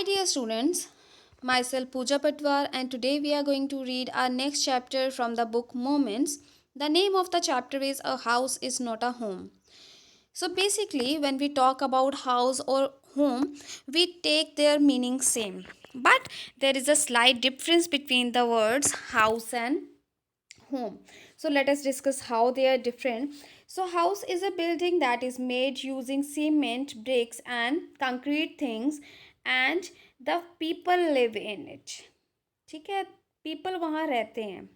Hi, dear students. Myself Pooja Patwar, and today we are going to read our next chapter from the book Moments. The name of the chapter is A House is Not a Home. So, basically, when we talk about house or home, we take their meaning same. But there is a slight difference between the words house and home. So let us discuss how they are different. So house is a building that is made using cement, bricks and concrete things, and the people live in it. ठीक है, people वहाँ रहते हैं.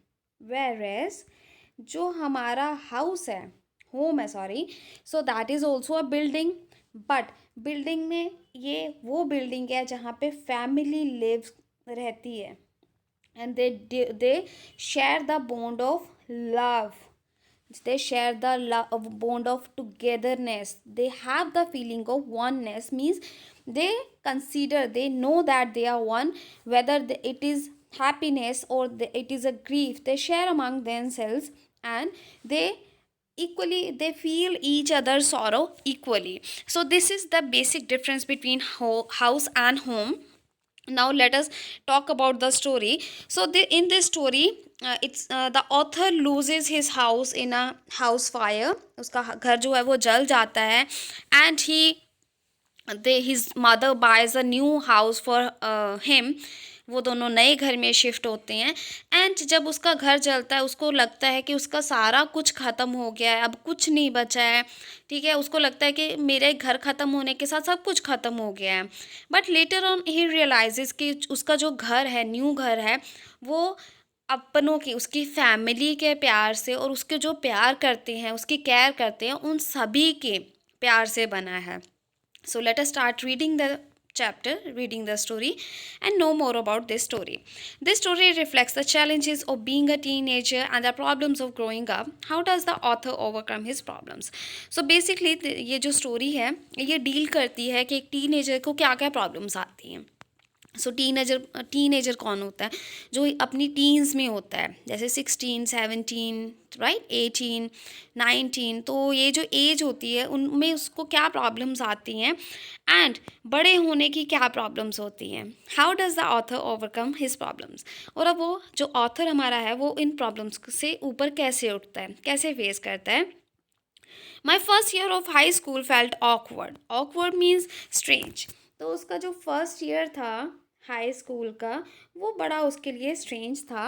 Whereas जो हमारा house है, home है, sorry, so that is also a building. But building में ये वो building है जहाँ पे family lives रहती है, and they share the bond of love. They share the bond of togetherness. They have the feeling of oneness, means they consider, they know that they are one, whether it is happiness or it is a grief, they share among themselves, and they feel each other's sorrow equally. So this is the basic difference between house and home. Now let us talk about the story. So in this story, it's the author loses his house in a house fire. उसका घर जो है वो जल जाता है, and his mother buys a new house for him. वो दोनों नए घर में शिफ्ट होते हैं. एंड जब उसका घर जलता है, उसको लगता है कि उसका सारा कुछ ख़त्म हो गया है, अब कुछ नहीं बचा है. ठीक है, उसको लगता है कि मेरे घर ख़त्म होने के साथ सब कुछ ख़त्म हो गया है. बट लेटर ऑन ही रियलाइजेस कि उसका जो घर है, न्यू घर है, वो अपनों की, उसकी फैमिली के प्यार से और उसके जो प्यार करते हैं, उसकी केयर करते हैं, उन सभी के प्यार से बना है. So let us start reading the chapter, reading the story, and know more about this story. This story reflects the challenges of being a teenager and the problems of growing up. How does the author overcome his problems? So basically ये जो story है, ये deal करती है कि एक teenager को क्या क्या problems आती हैं. सो टीनेजर कौन होता है? जो अपनी टीन्स में होता है, जैसे 16, 17, राइट, 18, 19. तो ये जो एज होती है, उनमें उसको क्या प्रॉब्लम्स आती हैं, एंड बड़े होने की क्या प्रॉब्लम्स होती हैं. How does the author overcome his problems. और अब वो जो ऑथर हमारा है, वो इन प्रॉब्लम्स से ऊपर कैसे उठता है, कैसे फेस करता है. My first year of high school felt awkward. Awkward means strange. तो उसका जो फर्स्ट ईयर था हाई स्कूल का, वो बड़ा उसके लिए स्ट्रेंज था.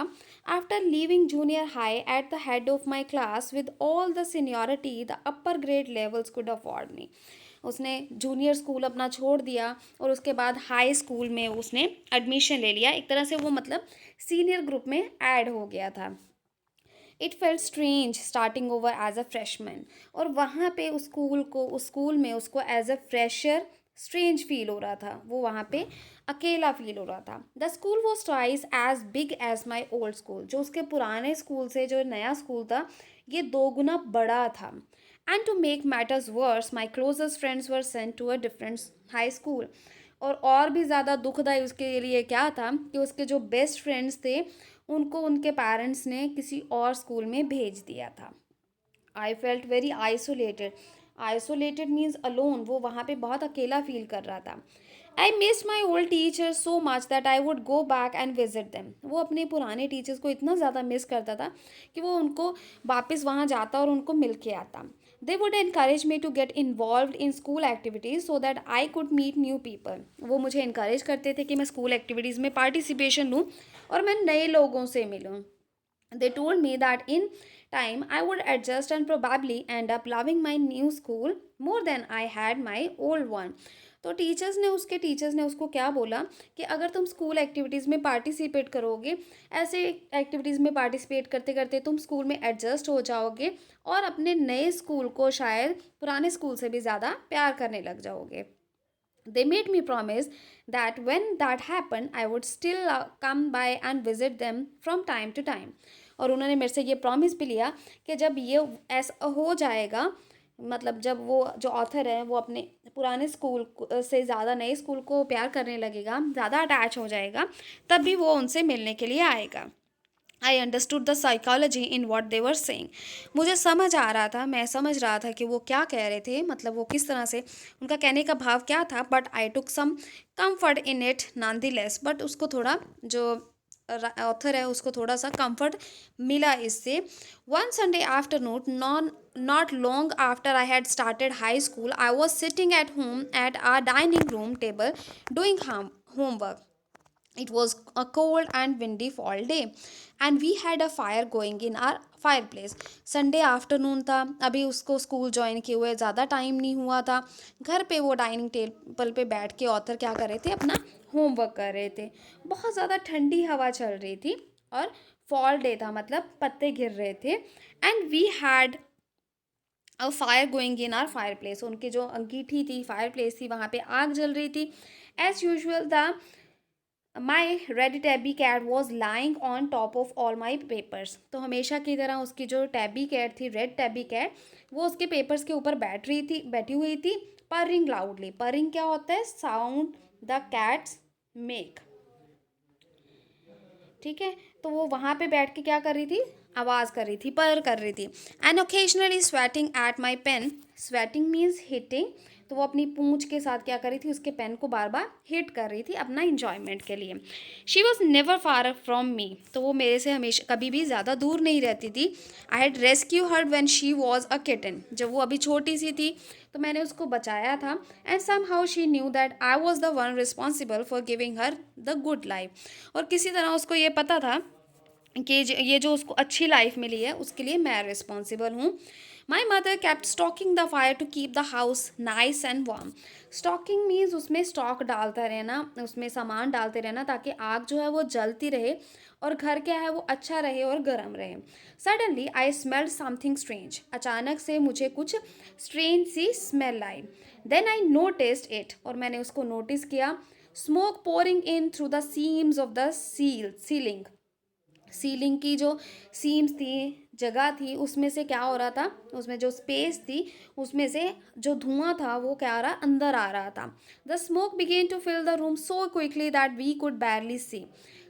After leaving junior high at the head of my class with all the seniority the upper grade levels could afford me. उसने जूनियर स्कूल अपना छोड़ दिया और उसके बाद हाई स्कूल में उसने एडमिशन ले लिया. एक तरह से वो मतलब सीनियर ग्रुप में ऐड हो गया था. It felt strange starting over as a freshman. और वहाँ पे उस स्कूल में उसको as a fresher strange feel हो रहा था. वो वहाँ पे अकेला फील हो रहा था. The school was twice as big as my old school. जो उसके पुराने स्कूल से जो नया स्कूल था, ये 2 गुना बड़ा था. And to make matters worse my closest friends were sent to a different high school. और भी ज़्यादा दुखदाई उसके लिए क्या था कि उसके जो बेस्ट फ्रेंड्स थे, उनको उनके पेरेंट्स ने किसी और स्कूल में भेज दिया था. I felt very isolated. Isolated means alone. वो वहाँ पे बहुत अकेला फील कर रहा था. I miss my old teacher so much that I would go back and visit them. वो अपने पुराने टीचर्स को इतना ज़्यादा मिस करता था कि वो उनको वापस वहाँ जाता और उनको मिल के आता. They would encourage me to get involve in school activities so that I could meet new people. वो मुझे इनक्रेज करते थे कि मैं स्कूल एक्टिविटीज़ में पार्टिसिपेशन लूँ और मैं नए लोगों से मिलूँ. They told me that in time I would adjust and probably end up loving my new school more than I had my old one. तो टीचर्स ने उसको क्या बोला कि अगर तुम स्कूल एक्टिविटीज़ में पार्टिसिपेट करोगे, ऐसे एक्टिविटीज़ में पार्टिसिपेट करते करते तुम स्कूल में एडजस्ट हो जाओगे और अपने नए स्कूल को शायद पुराने स्कूल से भी ज़्यादा प्यार करने लग जाओगे. They made me promise that when that happened, I would still come by and visit them from time to time. और उन्होंने मेरे से ये प्रॉमिस भी लिया कि जब ये ऐसा हो जाएगा, मतलब जब वो जो ऑथर है वो अपने पुराने स्कूल से ज़्यादा नए स्कूल को प्यार करने लगेगा, ज़्यादा अटैच हो जाएगा, तब भी वो उनसे मिलने के लिए आएगा. I understood the psychology in what they were saying. मुझे समझ आ रहा था, मैं समझ रहा था कि वो क्या कह रहे थे, मतलब वो किस तरह से उनका कहने का भाव क्या था। But I took some comfort in it nonetheless. But उसको थोड़ा, जो ऑथर है उसको थोड़ा सा कंफर्ट मिला इससे। One Sunday afternoon, not not long after I had started high school, I was sitting at home at our dining room table doing homework. It was a cold and windy fall day, and we had a fire going in our fireplace. Sunday afternoon था, अभी उसको school join किए हुए ज़्यादा time नहीं हुआ था। घर पे वो डाइनिंग टेबल पे बैठ के ऑथर क्या कर रहे थे, अपना होमवर्क कर रहे थे। बहुत ज़्यादा ठंडी हवा चल रही थी और फॉल डे था, मतलब पत्ते गिर रहे थे। And we had a fire going in our fireplace, उनकी जो अंगीठी थी, फायर प्लेस थी, वहाँ पे आग जल रही थी। As usual the my red tabby cat was lying on top of all my papers. तो हमेशा की तरह उसकी जो टैबी कैट थी, रेड टैबी कैट, वो उसके पेपर्स के ऊपर बैठी हुई थी। पर्रिंग लाउडली, पर्रिंग क्या होता है, साउंड द कैट्स मेक। ठीक है, तो वो वहाँ पे बैठ के क्या कर रही थी, आवाज़ कर रही थी, पर कर रही थी। And occasionally swatting at my pen, swatting means hitting. तो वो अपनी पूंछ के साथ क्या कर रही थी, उसके पेन को बार बार हिट कर रही थी अपना इंजॉयमेंट के लिए। She was never far from me, तो वो मेरे से हमेशा कभी भी ज़्यादा दूर नहीं रहती थी। I had rescue her when she was a kitten, जब वो अभी छोटी सी थी तो मैंने उसको बचाया था। And somehow she knew that I was the one responsible for giving her the good life. और किसी तरह उसको ये पता था कि ये जो उसको अच्छी लाइफ मिली है उसके लिए मैं रिस्पॉन्सिबल हूँ। My mother kept stoking the fire to keep the house nice and warm. Stoking means उसमें स्टॉक डालता रहना, उसमें सामान डालते रहना ताकि आग जो है वो जलती रहे और घर क्या है वो अच्छा रहे और गर्म रहे। Suddenly I smelled something strange, अचानक से मुझे कुछ स्ट्रेंज सी स्मेल आई। देन आई नोटिस्ड इट, और मैंने उसको नोटिस किया। Smoke pouring in through the seams of the ceiling, ceiling की जो सीम्स थी, जगह थी, उसमें से क्या हो रहा था, उसमें जो स्पेस थी उसमें से जो धुआं था वो क्या आ रहा, अंदर आ रहा था। The smoke began to fill the room so quickly that we could barely see.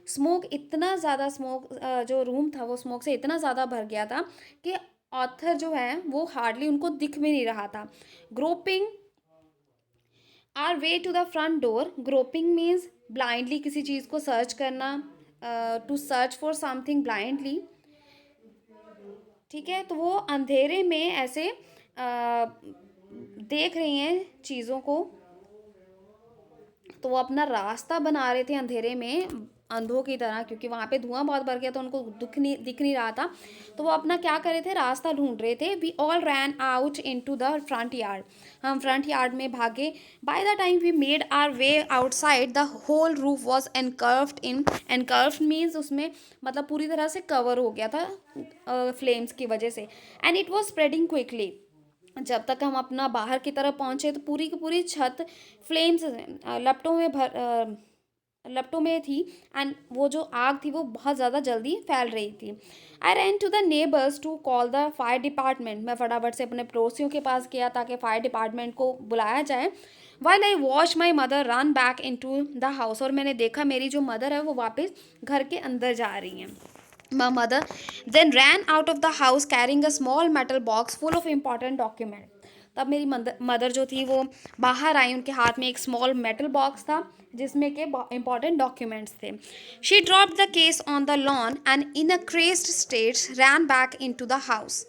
Smoke इतना ज़्यादा, स्मोक जो रूम था वो स्मोक से इतना ज़्यादा भर गया था कि ऑथर जो है वो हार्डली उनको दिख भी नहीं रहा था। Groping our way to the front door, groping means blindly किसी चीज़ को सर्च करना, to search for something blindly. ठीक है, तो वो अंधेरे में ऐसे देख रही हैं चीज़ों को, तो वो अपना रास्ता बना रहे थे अंधेरे में, अंधों की तरह, क्योंकि वहाँ पे धुआं बहुत भर गया तो उनको दिख नहीं रहा था। तो वो अपना क्या कर रहे थे, रास्ता ढूंढ रहे थे। We all ran out into the front yard, हम फ्रंट यार्ड में भागे। By the time we made our way outside the whole roof was encurved in, encurved means उसमें मतलब पूरी तरह से कवर हो गया था फ्लेम्स की वजह से। And it was spreading quickly, जब तक हम अपना बाहर की तरफ पहुंचे तो पूरी की पूरी छत फ्लेम्स लपटों में थी। एंड वो जो आग थी वो बहुत ज़्यादा जल्दी फैल रही थी। I ran to the neighbours to call the fire department, मैं फटाफट से अपने पड़ोसियों के पास गया ताकि फायर डिपार्टमेंट को बुलाया जाए। While I watch my mother run back into the house, और मैंने देखा मेरी जो मदर है वो वापस घर के अंदर जा रही हैं। My mother then ran out of the house carrying a small metal box full of important document. तब मेरी मदर जो थी वो बाहर आई, उनके हाथ में एक स्मॉल मेटल बॉक्स था जिसमें के इम्पॉर्टेंट डॉक्यूमेंट्स थे। She dropped the case on the lawn and in a crazed state ran back into the house.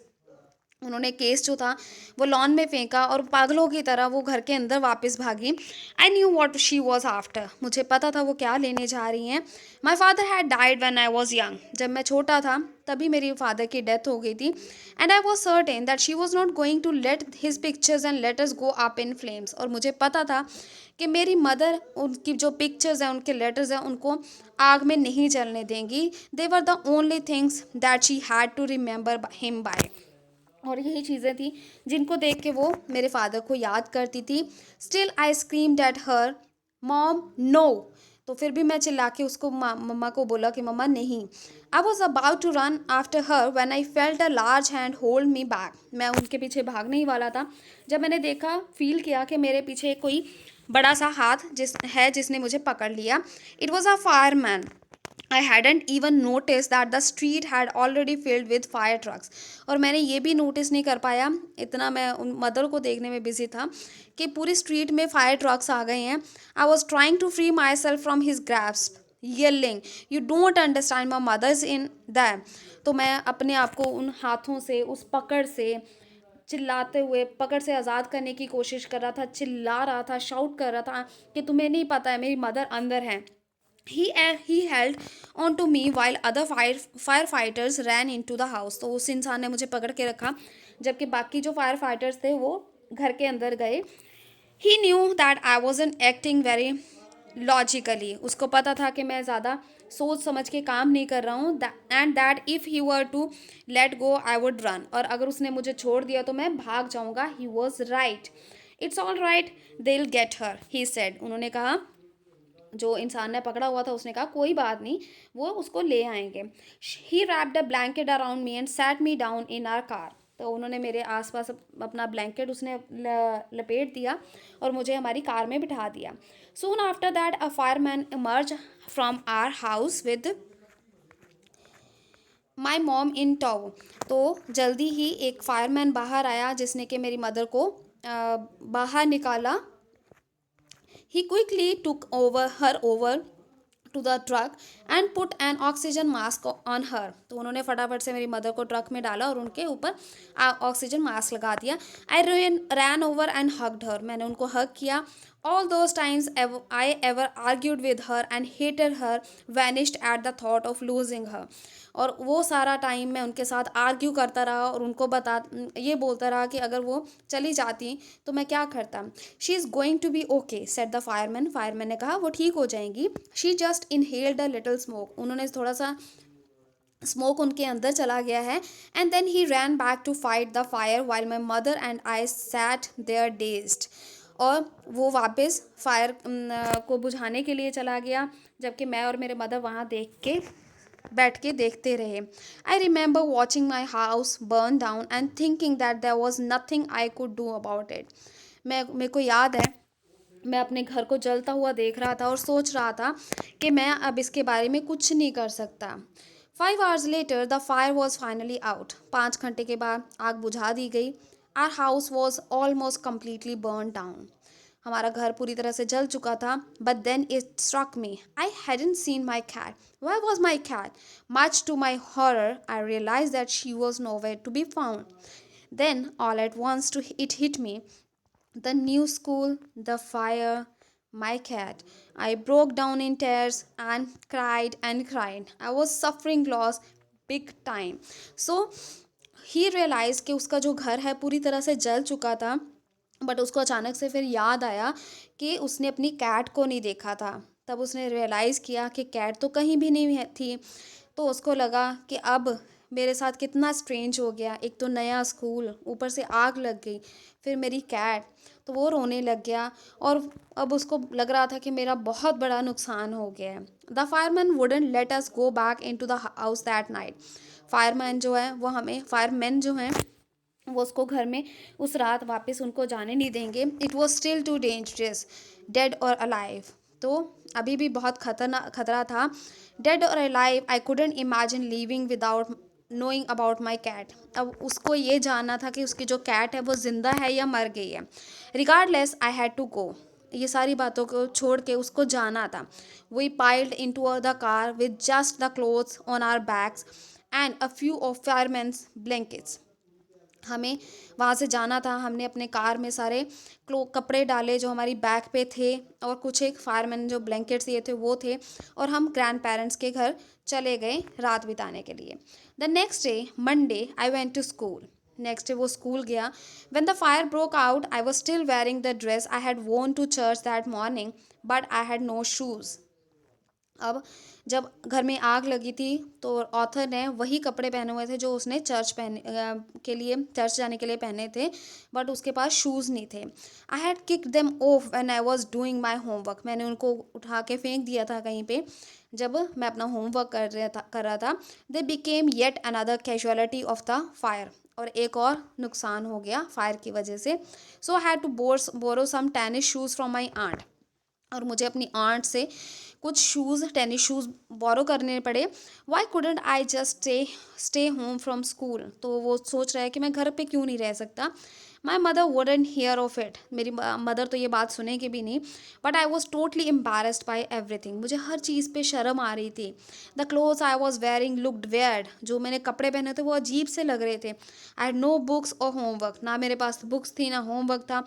उन्होंने केस जो था वो लॉन में फेंका और पागलों की तरह वो घर के अंदर वापस भागी। I knew what she was after, मुझे पता था वो क्या लेने जा रही हैं। My father had died when I was young, जब मैं छोटा था तभी मेरी फादर की डेथ हो गई थी। And I was certain that she was not going to let his pictures and letters go up in flames, और मुझे पता था कि मेरी मदर उनकी जो पिक्चर्स हैं, उनके लेटर्स हैं, उनको आग में नहीं जलने देंगी। They were the only things that she had to remember him by, और यही चीज़ें थी जिनको देख के वो मेरे फादर को याद करती थी। Still I screamed at her, mom no, तो फिर भी मैं चिल्ला के उसको मम्मा को बोला कि मम्मा नहीं। I was about to run after her when I felt a large hand hold me back, मैं उनके पीछे भागने ही वाला था जब मैंने देखा, फील किया कि मेरे पीछे कोई बड़ा सा हाथ जिसने मुझे पकड़ लिया। It was a fireman, I hadn't even noticed that the street had already filled with fire trucks. और मैंने ये भी नोटिस नहीं कर पाया, इतना मैं उन मदर को देखने में बिजी था, कि पूरी स्ट्रीट में फायर ट्रक्स आ गए हैं. I was trying to free myself from his grasps, yelling, you don't understand my mother's in them. तो मैं अपने आप को उन हाथों से, उस पकड़ से, चिल्लाते हुए पकड़ से आज़ाद करने की कोशिश कर रहा था, चिल्ला रहा था, शाउट कर रहा था कि तुम्हें नहीं पता है मेरी मदर अंदर है. He held on to me while other firefighters ran into the house. तो उस इंसान ने मुझे पकड़ के रखा जबकि बाकी जो फायर फाइटर्स थे वो घर के अंदर गए. He knew that I wasn't acting very logically. उसको पता था कि मैं ज़्यादा सोच समझ के काम नहीं कर रहा हूँ. And that if he were to let go I would run. और अगर उसने मुझे छोड़ दिया तो मैं भाग जाऊँगा. He was right. It's all right, they will get her, he said. उन्होंने कहा, जो इंसान ने पकड़ा हुआ था उसने कहा कोई बात नहीं, वो उसको ले आएंगे. He wrapped a blanket around me and sat me down in our car. तो उन्होंने मेरे आसपास अपना ब्लैंकेट उसने लपेट दिया और मुझे हमारी कार में बिठा दिया. Soon after that a fireman emerge from our house with my mom in tow. तो जल्दी ही एक फायरमैन बाहर आया जिसने कि मेरी मदर को बाहर निकाला. He quickly took her over to the truck and put an oxygen mask on her. तो उन्होंने फटाफट से मेरी मदर को ट्रक में डाला और उनके ऊपर ऑक्सीजन मास्क लगा दिया. I ran over and hugged her. मैंने उनको हग किया. All those times I ever argued with her and hated her vanished at the thought of losing her. और वो सारा टाइम मैं उनके साथ आर्ग्यू करता रहा और उनको ये बोलता रहा कि अगर वो चली जाती तो मैं क्या करता. She is going to be okay said the fireman. Fireman ने कहा वो ठीक हो जाएंगी. She just inhaled a little smoke. उन्होंने थोड़ा सा स्मोक उनके अंदर चला गया है. And then he ran back to fight the fire while my mother and I sat there dazed. और वो वापस फायर को बुझाने के लिए चला गया जबकि मैं और मेरे मदर वहाँ बैठ के देखते रहे. I remember watching my house burn down and thinking that there was nothing I could do about it. मेरे को याद है मैं अपने घर को जलता हुआ देख रहा था और सोच रहा था कि मैं अब इसके बारे में कुछ नहीं कर सकता. 5 hours later the fire was finally out. 5 घंटे के बाद आग बुझा दी गई. Our house was almost completely burn down. हमारा घर पूरी तरह से जल चुका था. But then it struck me, I hadn't seen my cat. Why was my cat? Much to my horror I realize that she was nowhere to be found. Then, all at once, it hit me. The new school, the fire, my cat. I broke down in tears and cried and cried. I was suffering loss big time. So, he realized कि उसका जो घर है पूरी तरह से जल चुका था. बट उसको अचानक से फिर याद आया कि उसने अपनी कैट को नहीं देखा था. तब उसने रियलाइज़ किया कि कैट तो कहीं भी नहीं थी. तो उसको लगा कि अब मेरे साथ कितना स्ट्रेंज हो गया. एक तो नया स्कूल, ऊपर से आग लग गई, फिर मेरी कैट. तो वो रोने लग गया और अब उसको लग रहा था कि मेरा बहुत बड़ा नुकसान हो गया है. The fireman wouldn't let us go back into the house that night. Fireman जो हैं वो उसको घर में उस रात वापस उनको जाने नहीं देंगे. It was still too dangerous, dead और अलाइव. तो अभी भी बहुत खतरा था. डेड और alive, I couldn't imagine living without knowing about my cat. अब उसको ये जानना था कि उसकी जो कैट है वो जिंदा है या मर गई है. Regardless I had to go. ये सारी बातों को छोड़ के उसको जाना था. We piled into the car with just the clothes on our backs and a few of fireman's blankets. हमें वहाँ से जाना था. हमने अपने कार में सारे कपड़े डाले जो हमारी बैग पे थे और कुछ एक फायरमैन जो ब्लैंकेट्स दिए थे वो थे. और हम ग्रैंड पेरेंट्स के घर चले गए रात बिताने के लिए. The next day Monday I went to school. Next day वो स्कूल गया. When the fire broke out I was still wearing the dress I had worn to church that morning but I had no shoes. अब जब घर में आग लगी थी तो ऑथर ने वही कपड़े पहने हुए थे जो उसने चर्च जाने के लिए पहने थे. बट उसके पास शूज़ नहीं थे. I had kick them of when I was doing my homework. मैंने उनको उठा के फेंक दिया था कहीं पे जब मैं अपना होमवर्क कर रहा था. They became yet another casualty of the fire. और एक और नुकसान हो गया फायर की वजह से. So I had to borrow some tennis shoes from my aunt. और मुझे अपनी आंट से कुछ शूज़, टेनिस शूज़ बोरो करने पड़े। Why couldn't I just stay home from school. तो वो सोच रहा है कि मैं घर पे क्यों नहीं रह सकता। My mother wouldn't here of it. मेरी मदर तो ये बात सुनेगी भी नहीं। But I was totally embarrassed by everything. मुझे हर चीज़ पे शर्म आ रही थी। The clothes I was wearing looked weird. जो मैंने कपड़े पहने थे वो अजीब से लग रहे थे। आई हैड नो बुक्स और होमवर्क। ना मेरे पास बुक्स थी ना होमवर्क था।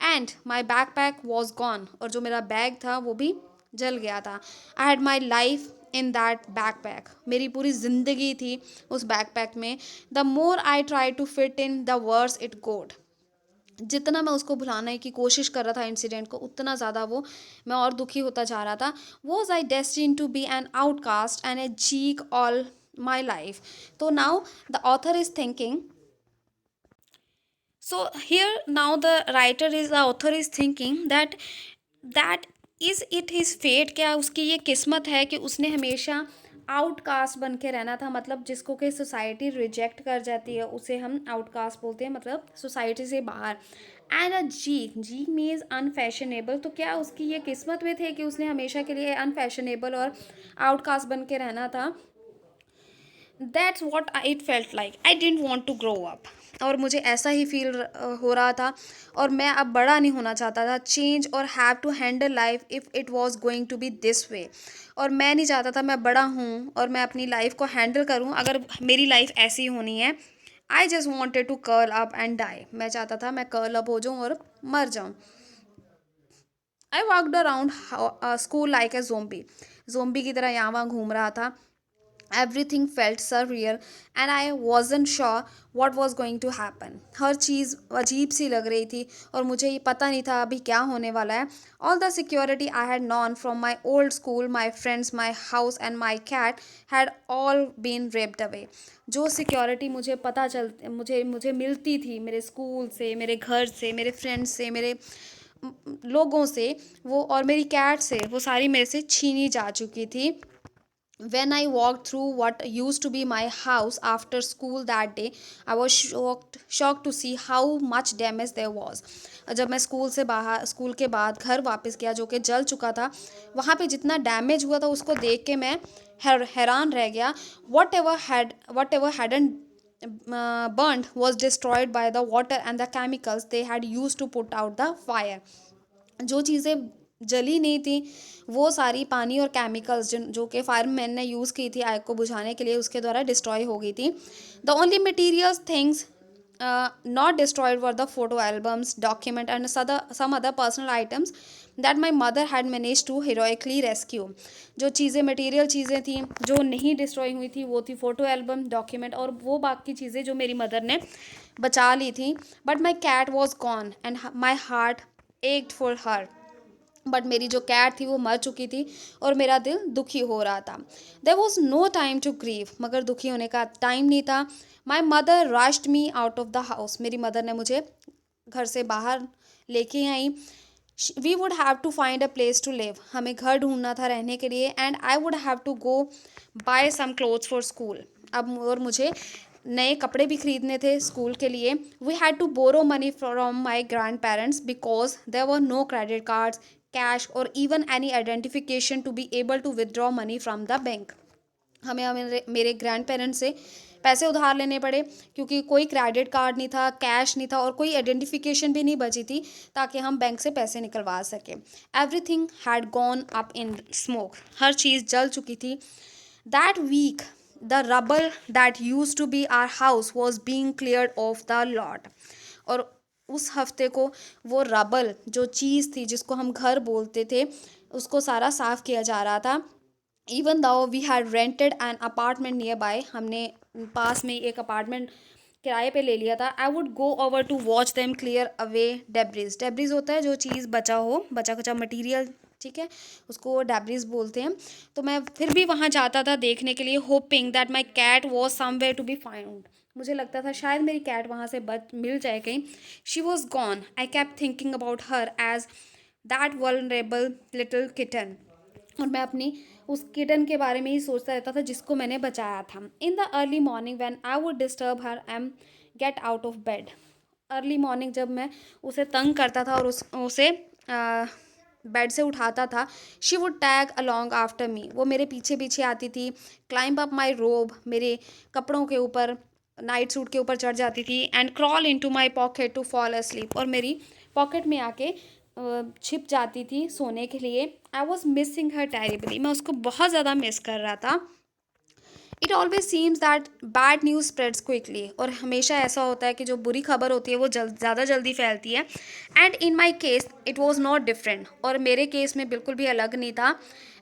And my back pack was gone. और जो मेरा बैग था वो भी जल गया था। I had my life in that backpack. मेरी पूरी ज़िंदगी थी उस बैक पैक में। The more I try to fit in the worse it got. जितना मैं उसको भुलाने की कोशिश कर रहा था इंसिडेंट को, उतना ज़्यादा वो मैं और दुखी होता जा रहा था। Was I destined to be an outcast and a geek all my life. तो now the author is thinking, so here now the author is thinking that is it his fate, क्या उसकी ये किस्मत है कि उसने हमेशा आउटकास्ट बन के रहना था। मतलब जिसको कि सोसाइटी रिजेक्ट कर जाती है उसे हम आउटकास्ट बोलते हैं, मतलब सोसाइटी से बाहर। एंड अ जीक मीन्स अनफैशनेबल। तो क्या उसकी ये किस्मत में थे कि उसने हमेशा के लिए अनफैशनेबल और आउटकास्ट बन के रहना था। That's what it felt like, I didn't want to grow up. और मुझे ऐसा ही फील हो रहा था। और मैं अब बड़ा नहीं होना चाहता था। चेंज और have to handle life if it was going to be this way. और मैं नहीं चाहता था मैं बड़ा हूँ और मैं अपनी लाइफ को हैंडल करूँ अगर मेरी लाइफ ऐसी होनी है। I just wanted to curl up and die. मैं चाहता था मैं कर्ल अप हो जाऊँ और मर जाऊँ। I walked around school like a zombie. Zombie की तरह यहाँ वहाँ घूम रहा था। Everything felt surreal and I wasn't sure what was going to happen. हर चीज़ अजीब सी लग रही थी और मुझे ये पता नहीं था अभी क्या होने वाला है। All the security I had known from my old school, my friends, my house and my cat had all been ripped away. जो सिक्योरिटी मुझे मुझे मिलती थी मेरे स्कूल से, मेरे घर से, मेरे फ्रेंड्स से, मेरे लोगों से, वो और मेरी कैट से, वो सारी मेरे से छीनी जा चुकी थी। When I walked through what used to be my house after school that day, I was shocked to see how much damage there was. जब मैं स्कूल के बाद घर वापस गया जो कि जल चुका था, वहाँ पे जितना डैमेज हुआ था उसको देख के मैं हैरान रह गया। Whatever hadn't burned was destroyed by the water and the chemicals they had used to put out the fire. जो चीज़ें जली नहीं थी वो सारी पानी और केमिकल्स जो कि फायरमैन ने यूज़ की थी आग को बुझाने के लिए, उसके द्वारा डिस्ट्रॉय हो गई थी। The only materials things not destroyed were the photo albums, document and some other personal items that my mother had manage to heroically rescue. जो चीज़ें मटेरियल चीज़ें थी जो नहीं डिस्ट्रॉय हुई थी वो थी फ़ोटो एल्बम, डॉक्यूमेंट और वो बाकी चीज़ें जो मेरी मदर ने बचा ली थी। But my cat was gone and my heart ached for her. But मेरी जो कैट थी वो मर चुकी थी और मेरा दिल दुखी हो रहा था। There was no time to grieve. मगर दुखी होने का टाइम नहीं था। My mother rushed me out of the house. मेरी मदर ने मुझे घर से बाहर लेके आई। We would have to find a place to live. हमें घर ढूंढना था रहने के लिए। And I would have to go buy some clothes for school. अब और मुझे नए कपड़े भी खरीदने थे स्कूल के लिए। We had to borrow money from my grandparents because there were no credit cards, cash और even any identification to be able to withdraw money from the bank. हमें मेरे ग्रैंड पेरेंट्स से पैसे उधार लेने पड़े क्योंकि कोई क्रेडिट कार्ड नहीं था, कैश नहीं था और कोई आइडेंटिफिकेशन भी नहीं बची थी ताकि हम बैंक से पैसे निकलवा सकें। Everything had gone up in smoke. हर चीज़ जल चुकी थी। That week the rubble that used to be our house was being cleared off the lot. और उस हफ्ते को वो रबल जो चीज़ थी जिसको हम घर बोलते थे उसको सारा साफ़ किया जा रहा था। Even though we had rented an apartment nearby. हमने पास में एक अपार्टमेंट किराए पे ले लिया था। I would go over to watch them clear away debris. Debris होता है जो चीज़ बचा हो, बचा कुचा मटीरियल, ठीक है, उसको डेब्रिज बोलते हैं। तो मैं फिर भी वहाँ जाता था देखने के लिए, hoping that my cat was somewhere to be found. मुझे लगता था शायद मेरी कैट वहाँ से मिल जाए कहीं। She was gone. I kept thinking about her as that vulnerable little kitten. और मैं अपनी उस किटन के बारे में ही सोचता रहता था जिसको मैंने बचाया था। In the early morning when I would disturb her am get out of bed. Early morning जब मैं उसे तंग करता था और उसे बेड से उठाता था, she would tag along after me, वो मेरे पीछे पीछे आती थी, क्लाइंब अप माई रोब, मेरे कपड़ों के ऊपर, नाइट सूट के ऊपर चढ़ जाती थी, and crawl into my pocket to fall asleep, और मेरी पॉकेट में आके छिप जाती थी सोने के लिए। I was missing her terribly, मैं उसको बहुत ज़्यादा मिस कर रहा था। It always seems that bad news spreads quickly, और हमेशा ऐसा होता है कि जो बुरी खबर होती है वो ज़्यादा जल्दी फैलती है। And in my case it was not different, और मेरे केस में बिल्कुल भी अलग नहीं था।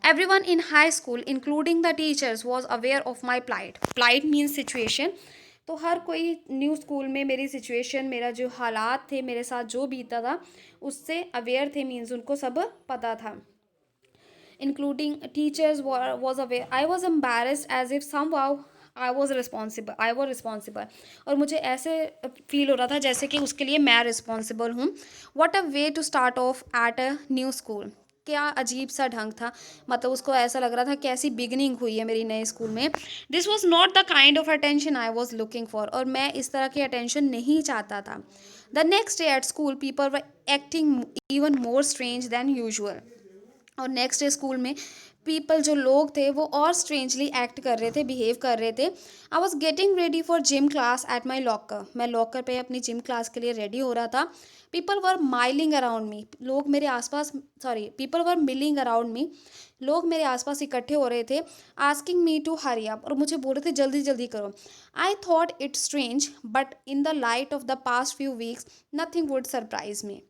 Everyone in high school including the teachers was aware of my plight, plight means situation. तो हर कोई न्यू स्कूल में मेरी सिचुएशन, मेरा जो हालात थे, मेरे साथ जो बीता था, उससे अवेयर थे, मीन्स उनको सब पता था। including teachers was aware. I was embarrassed as if somehow I was responsible, और मुझे ऐसे फील हो रहा था जैसे कि उसके लिए मैं रिस्पॉन्सिबल हूँ। What a way to start off at a new school, क्या अजीब सा ढंग था, मतलब उसको ऐसा लग रहा था कैसी बिगनिंग हुई है मेरी नए स्कूल में। This was not the kind of attention I was looking for, और मैं इस तरह की अटेंशन नहीं चाहता था। The next day at school people were acting even more strange than usual, और नेक्स्ट डे स्कूल में पीपल, जो लोग थे, वो और स्ट्रेंजली एक्ट कर रहे थे, बिहेव कर रहे थे। I was getting ready for gym class at my locker, मैं लॉकर पे अपनी जिम क्लास के लिए रेडी हो रहा था। People were mailing around me, लोग मेरे आसपास, sorry, people were milling around me, लोग मेरे आसपास इकट्ठे हो रहे थे। Asking me to hurry up, और मुझे बोल रहे थे जल्दी जल्दी करो। I thought it strange but in the light of the past few weeks nothing would surprise me,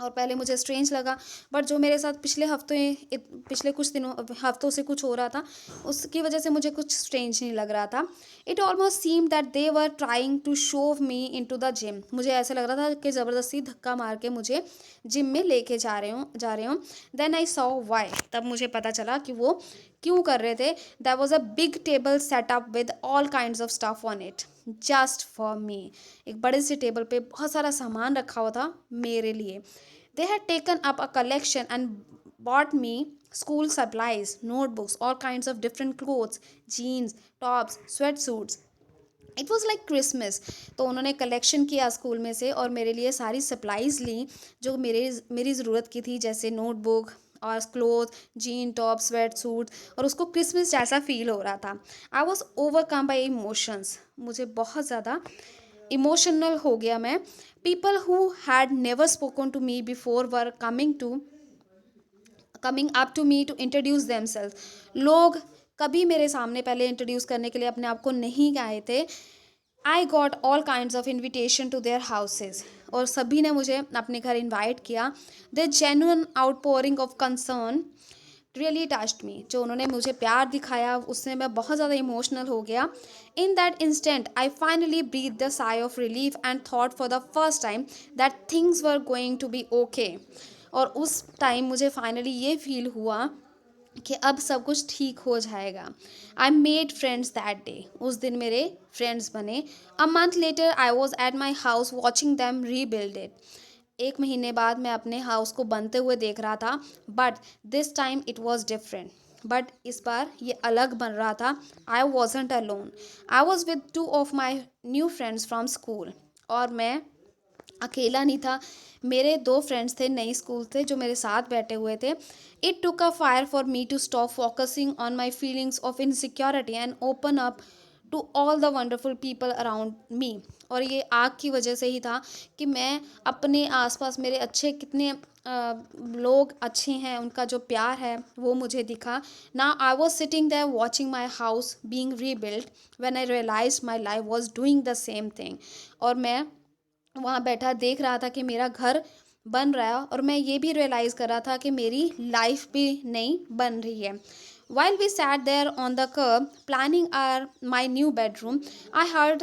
और पहले मुझे स्ट्रेंज लगा, बट जो मेरे साथ पिछले कुछ दिनों हफ्तों से कुछ हो रहा था, उसकी वजह से मुझे कुछ स्ट्रेंज नहीं लग रहा था। It almost seem that they were trying to shove me into the gym, मुझे ऐसा लग रहा था कि ज़बरदस्ती धक्का मार के मुझे जिम में लेके जा रहे हो। देन आई सॉ वाई, तब मुझे पता चला कि वो क्यों कर रहे थे। That was a big table set up with all kind of stuff on it just for me, एक बड़े से टेबल पे बहुत सारा सामान रखा हुआ था मेरे लिए। They had taken up a collection and bought me school supplies, notebooks, all kinds of different clothes, jeans, tops, sweatsuits. It was like Christmas. तो उन्होंने कलेक्शन किया स्कूल में से और मेरे लिए सारी सप्लाईज़ ली जो मेरी ज़रूरत की थी, जैसे नोटबुक और cloth, jean top, sweat suit, और उसको क्रिसमस जैसा फील हो रहा था। I was overcome by emotions, मुझे बहुत ज़्यादा इमोशनल हो गया मैं। People who had never spoken to me before were coming up to me to introduce themselves, लोग कभी मेरे सामने पहले इंट्रोड्यूस करने के लिए अपने आप को नहीं आए थे। I got all kinds of invitation to their houses, और सभी ने मुझे अपने घर इन्वाइट किया। The genuine outpouring of concern really touched me, जो उन्होंने मुझे प्यार दिखाया उससे मैं बहुत ज़्यादा इमोशनल हो गया। In that instant I finally breathe the sigh of relief and thought for the first time that things were going to be okay, और उस टाइम मुझे फाइनली ये फील हुआ कि अब सब कुछ ठीक हो जाएगा। I made friends that day, उस दिन मेरे फ्रेंड्स बने। A month later I was at my house watching them rebuild it, एक महीने बाद मैं अपने हाउस को बनते हुए देख रहा था। But this time it was different, but इस बार ये अलग बन रहा था। I wasn't alone, I was with two of my new friends from school, और मैं अकेला नहीं था, मेरे दो फ्रेंड्स थे, नई स्कूल थे, जो मेरे साथ बैठे हुए थे। It took a fire for me to stop focusing on my feelings of insecurity and open up to all the wonderful people around me, और ये आग की वजह से ही था कि मैं अपने आसपास मेरे अच्छे कितने लोग अच्छे हैं, उनका जो प्यार है वो मुझे दिखा। ना I was sitting there watching my house being rebuild when I realize my life was doing the same thing, और मैं वहाँ बैठा देख रहा था कि मेरा घर बन रहा है, और मैं ये भी रियलाइज़ कर रहा था कि मेरी लाइफ भी नई बन रही है। While we sat there on the curb planning our my new bedroom, I heard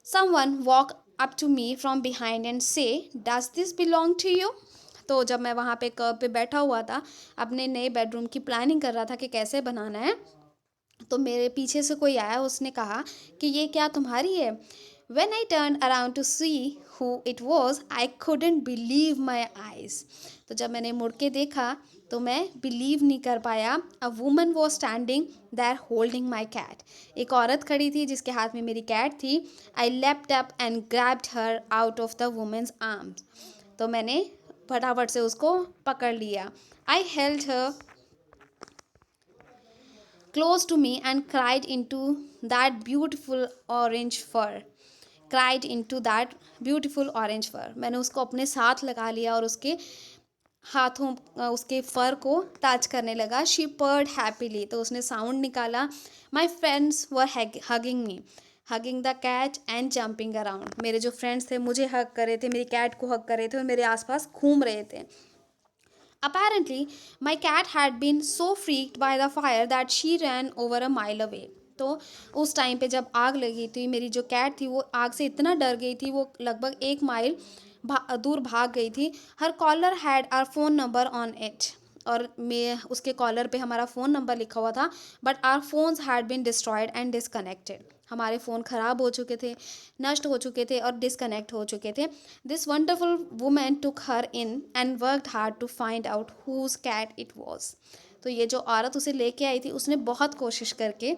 someone walk up to me from behind and say, does this belong to you. तो जब मैं वहाँ पे कर्ब पे बैठा हुआ था, अपने नए बेडरूम की प्लानिंग कर रहा था कि कैसे बनाना है, तो मेरे पीछे से कोई आया, उसने कहा कि ये क्या तुम्हारी है। When I turned around to see who it was, I couldn't believe my eyes. तो जब मैंने मुड़ के देखा तो मैं बिलीव नहीं कर पाया। A woman was standing there holding my cat, एक औरत खड़ी थी जिसके हाथ में मेरी कैट थी। I leapt up and grabbed her out of the women's arms, तो मैंने फटाफट से उसको पकड़ लिया। I held her close to me and cried into that beautiful orange fur, cried into that beautiful orange fur। मैंने उसको अपने साथ लगा लिया और उसके हाथों उसके फर को टच करने लगा। शी पर्ड हैप्पीली, तो उसने साउंड निकाला। My friends were hugging me, hugging the cat and jumping around. मेरे जो फ्रेंड्स थे मुझे हग कर रहे थे, मेरी कैट को हग कर रहे थे और मेरे आसपास घूम रहे थे। Apparently, my cat had been so freaked by the fire that she ran over a mile away। तो उस टाइम पे जब आग लगी थी, मेरी जो कैट थी वो आग से इतना डर गई थी, वो लगभग 1 माइल दूर भाग गई थी। Her collar had our phone number on it, और मैं उसके कॉलर पे हमारा फ़ोन नंबर लिखा हुआ था। But our phones had been destroyed and disconnected, हमारे फ़ोन ख़राब हो चुके थे, नष्ट हो चुके थे और डिसकनेक्ट हो चुके थे। This wonderful women took her in and worked hard to find out whose cat it was. तो ये जो औरत उसे लेके आई थी, उसने बहुत कोशिश करके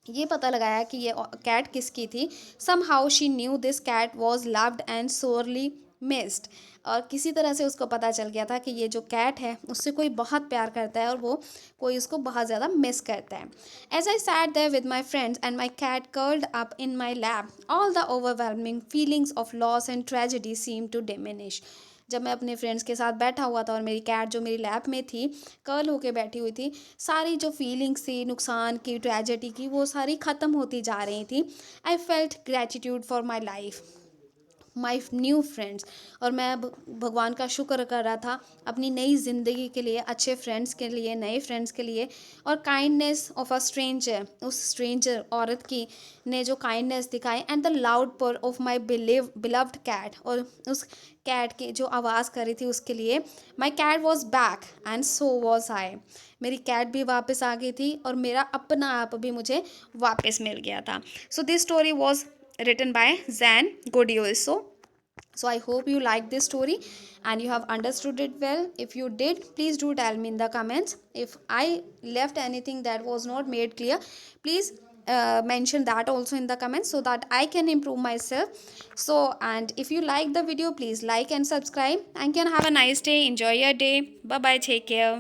ये पता लगाया कि ये कैट किसकी थी। Somehow she knew this cat was loved and sorely missed, और किसी तरह से उसको पता चल गया था कि ये जो कैट है उससे कोई बहुत प्यार करता है और वो कोई उसको बहुत ज़्यादा मिस करता है। As I sat there with my friends and my cat curled up in my lap, all the overwhelming feelings of loss and tragedy seem to diminish. जब मैं अपने फ्रेंड्स के साथ बैठा हुआ था और मेरी कैट जो मेरी लैप में थी कर्ल होके बैठी हुई थी, सारी जो फीलिंग्स थी नुकसान की, ट्रेजेडी की, वो सारी ख़त्म होती जा रही थी। I felt gratitude for my life, my new friends, और मैं भगवान का शुक्र कर रहा था अपनी नई ज़िंदगी के लिए, अच्छे फ्रेंड्स के लिए, नए फ्रेंड्स के लिए, और काइंडनेस ऑफ अ स्ट्रेंजर, उस स्ट्रेंजर औरत की ने जो काइंडनेस दिखाई, एंड द लाउड पर ऑफ माई बिलव्ड कैट, और उस कैट की जो आवाज़ कर रही थी उसके लिए। My cat was back and so was I, मेरी कैट भी वापस आ गई थी और मेरा अपना आप भी मुझे वापस मिल गया था। So this story was written by Zan Godioso. So I hope you liked this story and you have understood it well. If you did, please do tell me in the comments. If I left anything that was not made clear, please mention that also in the comments so that I can improve myself. So, and if you like the video, please like and subscribe, and can have a nice day. Enjoy your day. Bye bye, take care.